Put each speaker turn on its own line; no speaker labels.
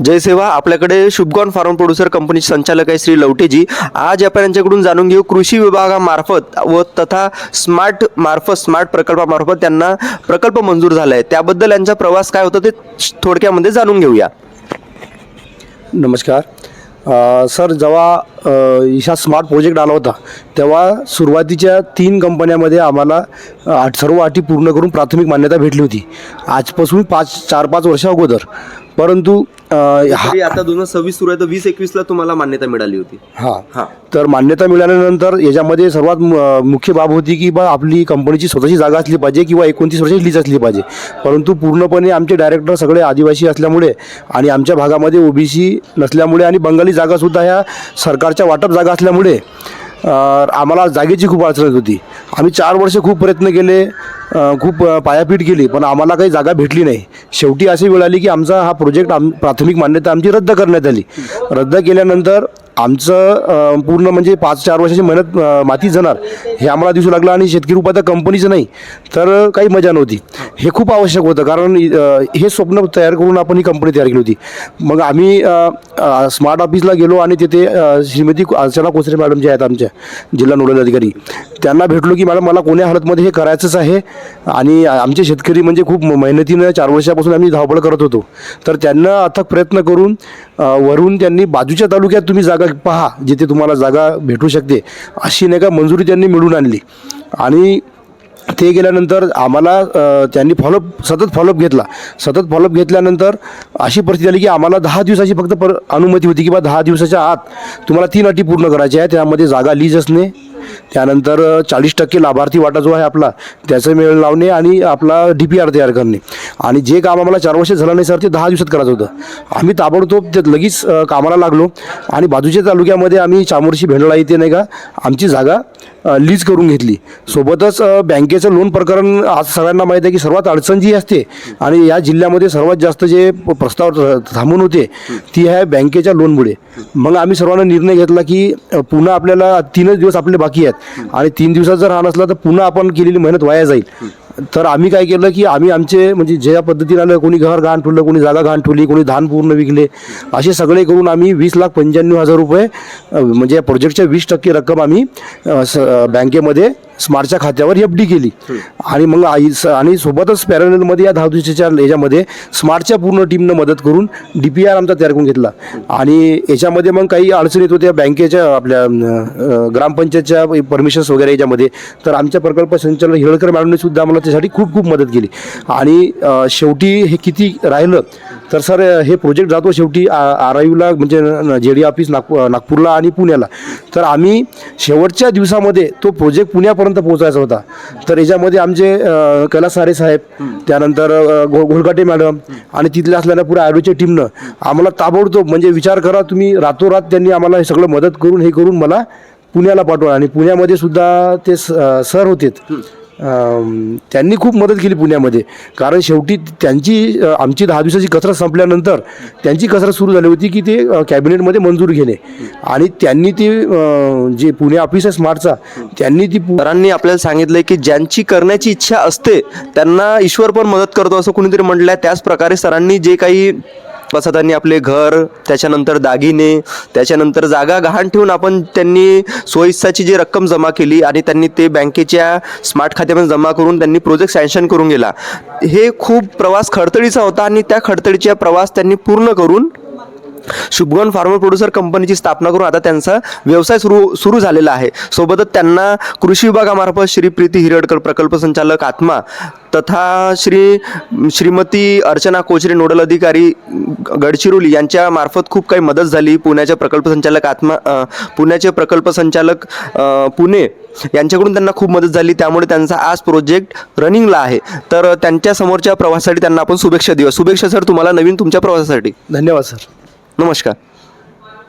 जय सेवा. आपल्याकडे शुभगॉन form producer कंपनीचे संचालक आहे श्री लवटेजी. आज आपण यांच्याकडून जाणून घेऊ कृषी विभागामार्फत व तथा स्मार्ट प्रकल्पामार्फत त्यांना प्रकल्प मंजूर झाला आहे, त्याबद्दल यांचा प्रवास काय होता ते थोडक्यामध्ये जाणून घेऊया.
नमस्कार सर. जेव्हा ईशा स्मार्ट प्रोजेक्ट आला होता तेव्हा सुरुवातीच्या 3 कंपन्यामध्ये आम्हाला सर्व अटी पूर्ण करून प्राथमिक मान्यता भेटली होती आजपासून 4-5 वर्षा अगोदर. परंतु
आता 2026 सुरू आहे तर 2021ला तुम्हाला मान्यता मिळाली होती.
हां. तर मान्यता मिळाल्यानंतर याच्यामध्ये सर्वात मुख्य बाब होती की आपली कंपनीची स्वतःची जागा असली पाहिजे किंवा 29 वर्षाची लीज असली पाहिजे. परंतु पूर्णपणे आमचे डायरेक्टर सगळे आदिवासी असल्यामुळे आणि आमच्या भागामध्ये ओबीसी नसल्यामुळे आणि बंगाली जागासुद्धा ह्या सरकारच्या वाटप जागा असल्यामुळे आम्हाला जागेची खूप अडचण होती. आम्ही 4 वर्ष खूप प्रयत्न केले, खूप पायापीट केली, पण आम्हाला काही जागा भेटली नाही. शेवटी अशी वेळ आली की आमचा हा प्रोजेक्ट प्राथमिक मान्यता आमची रद्द करण्यात आली. रद्द केल्यानंतर आमचं पूर्ण म्हणजे 5-4 वर्षाची मेहनत माती जाणार हे आम्हाला दिसू लागलं. आणि शेतकरी रुपात कंपनीचं नाही तर काही मजा नव्हती. हे खूप आवश्यक होतं, कारण हे स्वप्न तयार करून आपण ही कंपनी तयार केली होती. मग आम्ही स्मार्ट ऑफिसला गेलो आणि तिथे श्रीमती अर्चना कोसरे मॅडम जे आहेत आमच्या जिल्हा नोडल अधिकारी, त्यांना भेटलो की मॅडम मला कोण्या हालतमध्ये हे करायचंच आहे आणि आमचे शेतकरी म्हणजे खूप मेहनतीनं 4 वर्षापासून आम्ही धावपळ करत होतो. तर त्यांना अथक प्रयत्न करून वरून त्यांनी बाजूच्या तालुक्यात तुम्ही जागा पहा जिथे तुम्हाला जागा भेटू शकते अशी नाही का मंजुरी त्यांनी मिळवून आणली. आणि ते गेल्यानंतर आम्हाला त्यांनी सतत फॉलोअप घेतल्यानंतर अशी परिस्थिती आली की आम्हाला 10 दिवसाची फक्त अनुमती होती की 10 दिवसाच्या आत तुम्हाला 3 अटी पूर्ण करायच्या आहे. त्यामध्ये जागा लीज असणे, त्यानंतर 40% लाभार्थी वाटा जो आहे आपला त्याचं मेळ लावणे आणि आपला DPR तयार करणे. आणि जे काम आम्हाला 4 वर्ष झालं नाही सर ते 10 दिवसात करायचं होतं. आम्ही ताबडतोब त्यात लगेच कामाला लागलो आणि बाजूच्या तालुक्यामध्ये आम्ही चामोर्शी भेंडळा इथे नाही का आमची जागा लीज करून घेतली. सोबतच बँकेचं लोन प्रकरण आज सगळ्यांना माहीत आहे की सर्वात अडचण जी असते आणि या जिल्ह्यामध्ये सर्वात जास्त जे प्रस्ताव थांबून होते ती आहे बँकेच्या लोनमुळे. मग आम्ही सर्वांना निर्णय घेतला की पुन्हा आपल्याला 3च दिवस आपले बाकी आहेत आणि 3 दिवसात जर हा नसला तर पुन्हा आपण केलेली मेहनत वाया जाईल. तर आम्ही काय केलं की आम्ही आमचे म्हणजे ज्या पद्धतीने आलं, कोणी घर गहाण ठेवलं, कोणी जागा गहाण ठेवली, कोणी धान पूर्ण विकले, असे सगळे करून आम्ही 20,95,000 रुपये म्हणजे या प्रोजेक्टच्या 20% रक्कम आम्ही बँकेमध्ये स्मार्टच्या खात्यावर FD केली. आणि मग आणि सोबतच पॅरलमध्ये या 10 दिवसाच्या याच्यामध्ये स्मार्टच्या पूर्ण टीमनं मदत करून DPR आमचा तयार करून घेतला. आणि याच्यामध्ये मग काही अडचणी येत होत्या बँकेच्या आपल्या ग्रामपंचायतच्या परमिशन्स वगैरे याच्यामध्ये, तर आमच्या प्रकल्प संचालक हिळकर मॅडमने सुद्धा आम्हाला त्यासाठी खूप खूप मदत केली. आणि शेवटी हे किती राहिलं तर सर हे प्रोजेक्ट जातो शेवटी RIUला म्हणजे JD ऑफिस नागपूरला आणि पुण्याला. तर आम्ही शेवटच्या दिवसामध्ये तो प्रोजेक्ट पुण्यापर्यंत पोहोचायचा होता. तर याच्यामध्ये आमचे कैलास सारे साहेब, त्यानंतर घोलकाटे मॅडम आणि तिथल्या असलेल्या पुऱ्या RIUच्या टीमनं आम्हाला ताबडतोब म्हणजे विचार करा तुम्ही रातोरात त्यांनी आम्हाला हे सगळं मदत करून मला पुण्याला पाठवलं. आणि पुण्यामध्ये सुद्धा ते सर होते, त्यांनी खूप मदत केली पुण्यामध्ये. कारण शेवटी आमची 10 दिवसाची कसरत संपल्यानंतर त्यांची कसरत सुरू झाली होती की ते कॅबिनेटमध्ये मंजूर घेणे. आणि त्यांनी ते जे पुणे ऑफिस आहे स्मार्टचा त्यांनी
सरांनी आपल्याला सांगितलंय की ज्यांची करण्याची इच्छा असते त्यांना ईश्वर पण मदत करतो असं कुणीतरी म्हटलं आहे. त्याच प्रकारे सरांनी जे काही त्यांनी आपले घर, त्याच्यानंतर दागिने, त्याच्यानंतर जागा गहाण ठेवून त्यांनी सोयीसाची जी रक्कम जमा केली आणि त्यांनी ते बँकेच्या स्मार्ट खात्यामध्ये जमा करून त्यांनी प्रोजेक्ट सँक्शन करून गेला. हे खूप प्रवास खडतडीचा होता आणि त्या खडतडीचा प्रवास त्यांनी पूर्ण करून शुभगॉन फार्मर प्रोड्युसर कंपनीची स्थापना करून आता त्यांचा व्यवसाय सुरू झालेला आहे. सोबतच त्यांना कृषी विभागामार्फत श्री प्रीती हिरडकर प्रकल्प संचालक आत्मा तथा श्रीमती अर्चना कोचरे नोडल अधिकारी गडचिरोली यांच्या मार्फत खूप काही मदत झाली. पुण्याचे प्रकल्प संचालक पुणे यांच्याकडून त्यांना खूप मदत झाली. त्यामुळे त्यांचा आज प्रोजेक्ट रनिंगला आहे. तर त्यांच्या समोरच्या प्रवासासाठी त्यांना आपण शुभेच्छा देऊया. शुभेच्छा सर तुम्हाला नवीन तुमच्या प्रवासासाठी.
धन्यवाद सर.
नमस्कार.